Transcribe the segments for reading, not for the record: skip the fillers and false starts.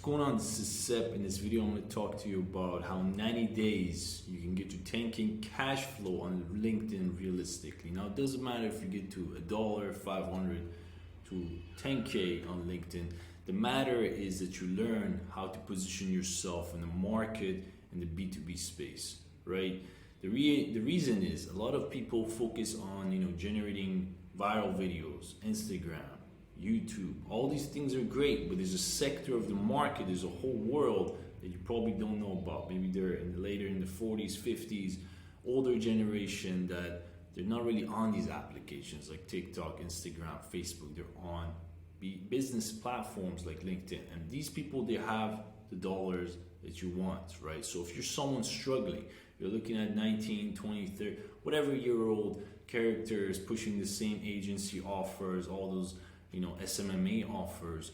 going on? This is Sep. In this video, I'm going to talk to you about how 90 days you can get to 10K cash flow on LinkedIn realistically. Now, it doesn't matter if you get to $1, 500 to 10K on LinkedIn. The matter is that you learn how to position yourself in the market in the B2B space, right? The reason is a lot of people focus on generating viral videos, Instagram, YouTube. All these things are great, but there's a sector of the market, there's a whole world that you probably don't know about. Maybe they're later in the 40s, 50s, older generation that they're not really on these applications like TikTok, Instagram, Facebook. They're on business platforms like LinkedIn, and these people, they have the dollars that you want, right? So if you're someone struggling, you're looking at 19, 20, 30, whatever year-old characters pushing the same agency offers, all those SMMA offers,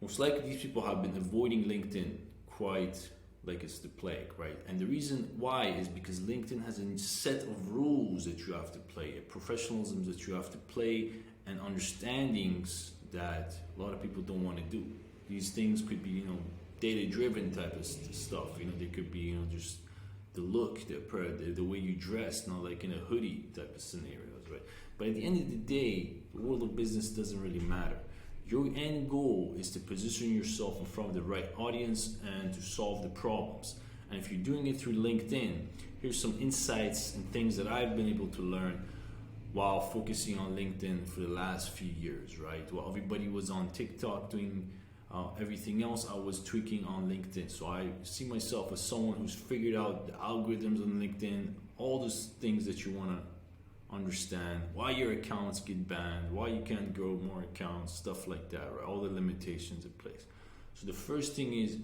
most likely these people have been avoiding LinkedIn quite like it's the plague, right? And the reason why is because LinkedIn has a set of rules that you have to play, a professionalism that you have to play, and understandings that a lot of people don't want to do. These things could be data-driven type of stuff. They could be just the look, the way you dress, not like in a hoodie type of scenarios, right? But at the end of the day, the world of business doesn't really matter. Your end goal is to position yourself in front of the right audience and to solve the problems. And if you're doing it through LinkedIn, here's some insights and things that I've been able to learn while focusing on LinkedIn for the last few years, right? While everybody was on TikTok doing everything else, I was tweaking on LinkedIn. So I see myself as someone who's figured out the algorithms on LinkedIn, all those things that you want to understand, why your accounts get banned, why you can't grow more accounts, stuff like that, right? All the limitations in place. So the first thing is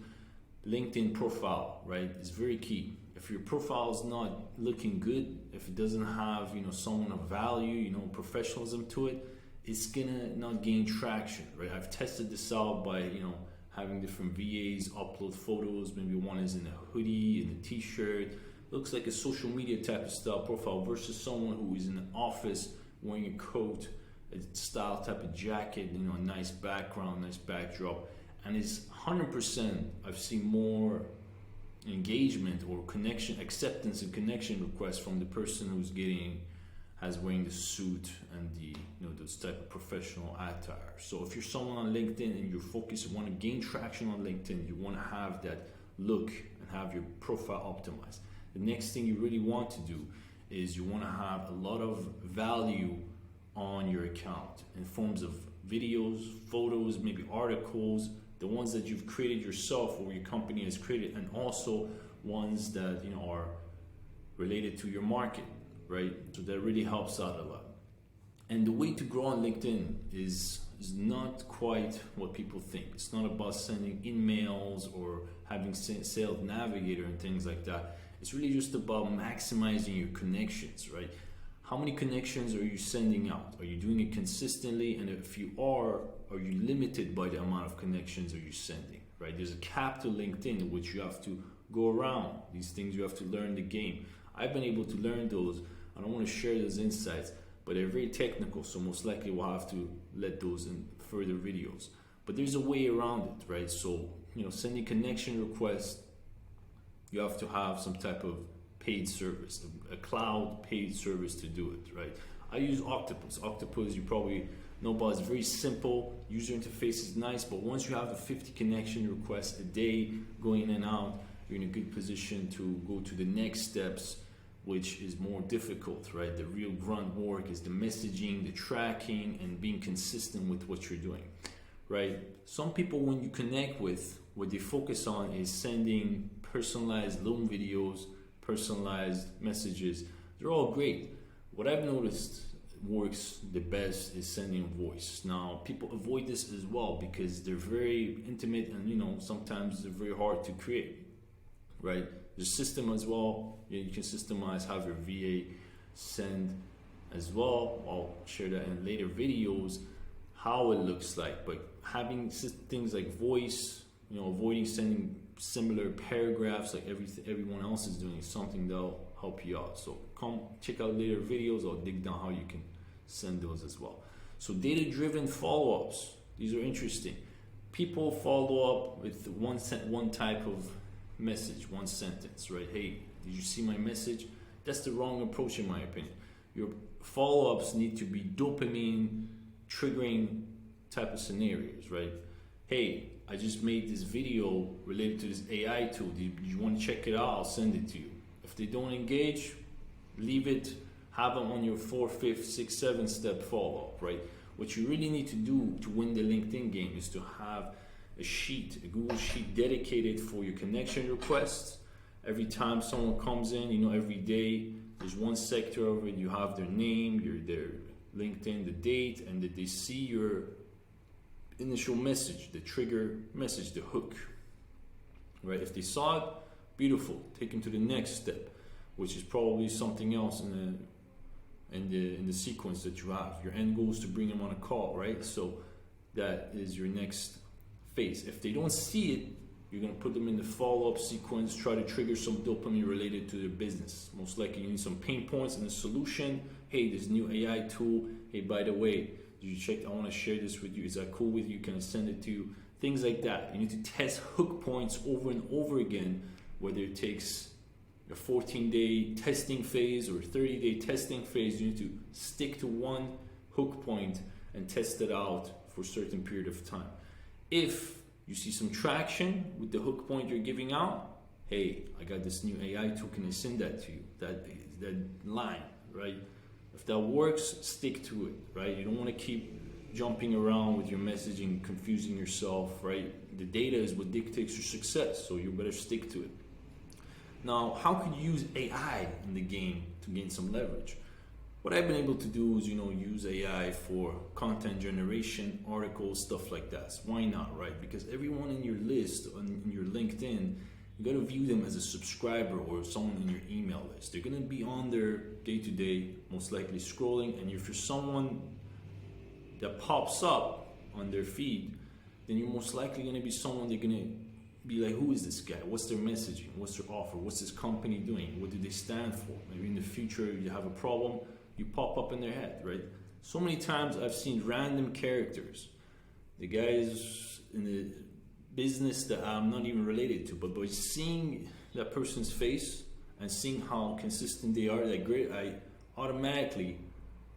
LinkedIn profile, right? It's very key. If your profile is not looking good, if it doesn't have someone of value, professionalism to it, it's gonna not gain traction, right? I've tested this out by having different VAs upload photos. Maybe one is in a hoodie, in a t-shirt, looks like a social media type of style profile, versus someone who is in an office wearing a coat, a style type of jacket, a nice background, nice backdrop, and it's 100%. I've seen more engagement or connection, acceptance and connection requests from the person who's wearing the suit and the those type of professional attire. So if you're someone on LinkedIn and you're focused, you want to gain traction on LinkedIn, you want to have that look and have your profile optimized. The next thing you really want to do is you want to have a lot of value on your account in forms of videos, photos, maybe articles, the ones that you've created yourself or your company has created, and also ones that are related to your market, right? So that really helps out a lot. And the way to grow on LinkedIn is not quite what people think. It's not about sending emails or having sales navigator and things like that. It's really just about maximizing your connections, right? How many connections are you sending out? Are you doing it consistently? And if you are you limited by the amount of connections are you sending, right? There's a cap to LinkedIn in which you have to go around. These things you have to learn the game. I've been able to learn those. I don't want to share those insights, but they're very technical, so most likely we'll have to let those in further videos. But there's a way around it, right? So, sending connection requests, you have to have some type of paid service, a cloud paid service to do it, right? I use Octopus. Octopus, you probably know about, it's very simple. User interface is nice, but once you have the 50 connection requests a day going in and out, you're in a good position to go to the next steps, which is more difficult, right? The real grunt work is the messaging, the tracking, and being consistent with what you're doing, right? Some people, when you connect with, what they focus on is sending personalized Loom videos, personalized messages. They're all great. What I've noticed works the best is sending voice. Now, people avoid this as well because they're very intimate and sometimes they're very hard to create, right? There's system as well. You can systemize, have your VA send as well. I'll share that in later videos, how it looks like. But having things like voice, avoiding sending similar paragraphs like everyone else is doing is something that'll help you out. So come check out later videos. I'll dig down how you can send those as well. So data-driven follow-ups, these are interesting. people follow up with one type of message, one sentence, right? Hey, did you see my message? That's the wrong approach in my opinion. Your follow-ups need to be dopamine triggering type of scenarios, right? Hey, I just made this video related to this AI tool. Do you want to check it out? I'll send it to you. If they don't engage, leave it. Have them on your 4th, 5th, 6th, 7th step follow-up, right? What you really need to do to win the LinkedIn game is to have a sheet, a Google Sheet dedicated for your connection requests. Every time someone comes in, every day, there's one sector of it, you have their name, their LinkedIn, the date, and that they see your initial message, the trigger message, the hook, right? If they saw it, beautiful, take them to the next step, which is probably something else in the sequence that you have. Your end goal is to bring them on a call, right? So that is your next phase. If they don't see it, you're going to put them in the follow-up sequence, try to trigger some dopamine related to their business. Most likely you need some pain points and a solution. Hey, this new AI tool. Hey, by the way, did you check? I want to share this with you. Is that cool with you? Can I send it to you? Things like that. You need to test hook points over and over again, whether it takes a 14-day testing phase or a 30-day testing phase. You need to stick to one hook point and test it out for a certain period of time. If you see some traction with the hook point you're giving out, hey, I got this new AI tool, can I send that to you? That line, right? If that works, stick to it, right? You don't want to keep jumping around with your messaging, confusing yourself, right? The data is what dictates your success, so you better stick to it. Now, how could you use AI in the game to gain some leverage? What I've been able to do is, use AI for content generation, articles, stuff like that. So why not, right? Because everyone in your list, in your LinkedIn, you got to view them as a subscriber or someone in your email list. They're going to be on their day-to-day, most likely scrolling. And if you're someone that pops up on their feed, then you're most likely going to be someone they're going to be like, who is this guy? What's their messaging? What's their offer? What's this company doing? What do they stand for? Maybe in the future you have a problem, you pop up in their head, right? So many times I've seen random characters, the guys in the business that I'm not even related to, but by seeing that person's face and seeing how consistent they are, that great, I automatically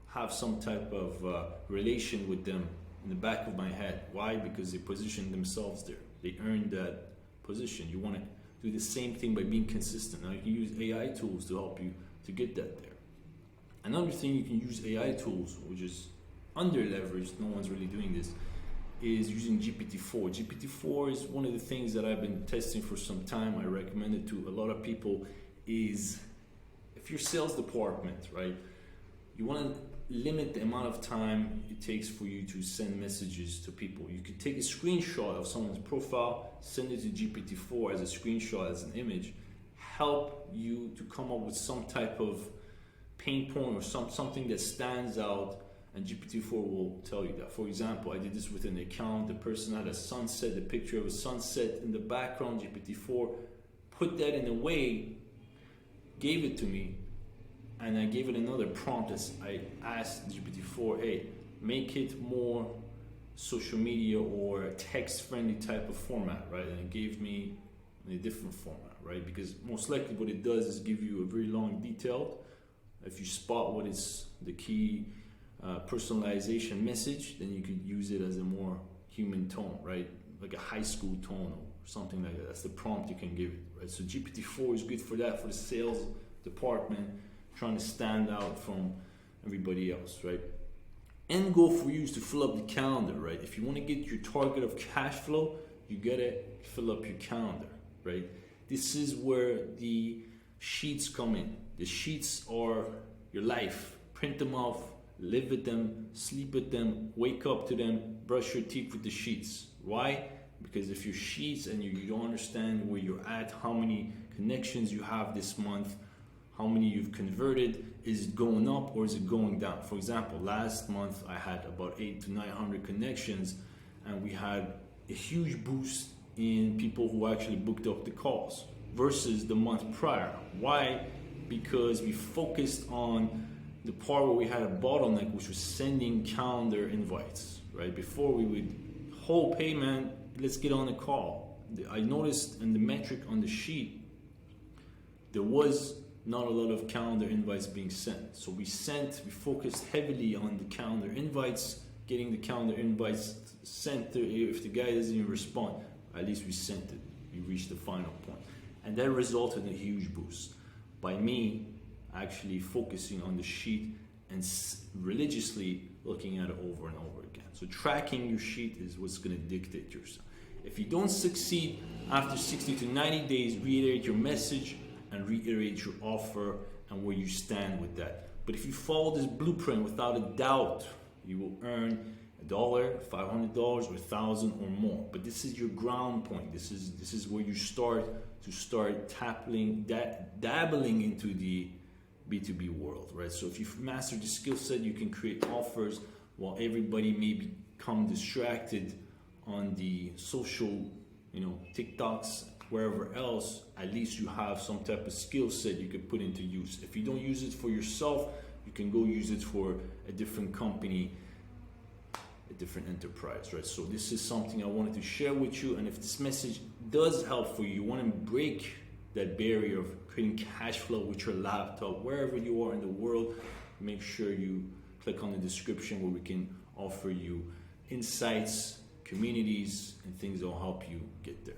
have some type of relation with them in the back of my head. Why? Because they positioned themselves there. They earned that position. You want to do the same thing by being consistent. Now you can use AI tools to help you to get that there. Another thing you can use AI tools, which is under leveraged, no one's really doing this, is using GPT-4. GPT-4 is one of the things that I've been testing for some time. I recommend it to a lot of people. Is if your sales department, right, you want to limit the amount of time it takes for you to send messages to people. You can take a screenshot of someone's profile, send it to GPT-4 as a screenshot, as an image, help you to come up with some type of pain point or something that stands out, and GPT-4 will tell you that. For example, I did this with an account. The person had a sunset, the picture of a sunset in the background. GPT-4 put that in a way, gave it to me, and I gave it another prompt as I asked GPT-4, hey, make it more social media or text-friendly type of format, right? And it gave me a different format, right? Because most likely what it does is give you a very long detailed. If you spot what is the key personalization message, then you could use it as a more human tone, right? Like a high school tone or something like that. That's the prompt you can give it, right? So GPT-4 is good for that, for the sales department, trying to stand out from everybody else, right? End goal for you is to fill up the calendar, right? If you want to get your target of cash flow, you gotta fill up your calendar, right? This is where the sheets come in. The sheets are your life. Print them off, live with them, sleep with them, wake up to them, brush your teeth with the sheets. Why? Because if your sheets and you don't understand where you're at, how many connections you have this month, how many you've converted, is it going up or is it going down? For example, last month I had about 800 to 900 connections, and we had a huge boost in people who actually booked up the calls versus the month prior. Why? Because we focused on the part where we had a bottleneck, which was sending calendar invites, right? Before we would, hey man, let's get on the call. I noticed in the metric on the sheet, there was not a lot of calendar invites being sent. So we focused heavily on the calendar invites, getting the calendar invites sent. If the guy doesn't even respond, at least we sent it. We reached the final point. And that resulted in a huge boost by me actually focusing on the sheet and religiously looking at it over and over again. So tracking your sheet is what's going to dictate yourself. If you don't succeed after 60 to 90 days, reiterate your message and reiterate your offer and where you stand with that. But if you follow this blueprint, without a doubt, you will earn $1, $500, or $1,000 or more. But this is your ground point. This is where you start dabbling into the B2B world, right? So if you've mastered the skill set, you can create offers while everybody may become distracted on the social, TikToks, wherever else. At least you have some type of skill set you could put into use. If you don't use it for yourself, you can go use it for a different company, a different enterprise, right? So this is something I wanted to share with you. And if this message does help for you, you want to break that barrier of creating cash flow with your laptop, wherever you are in the world, make sure you click on the description where we can offer you insights, communities, and things that will help you get there.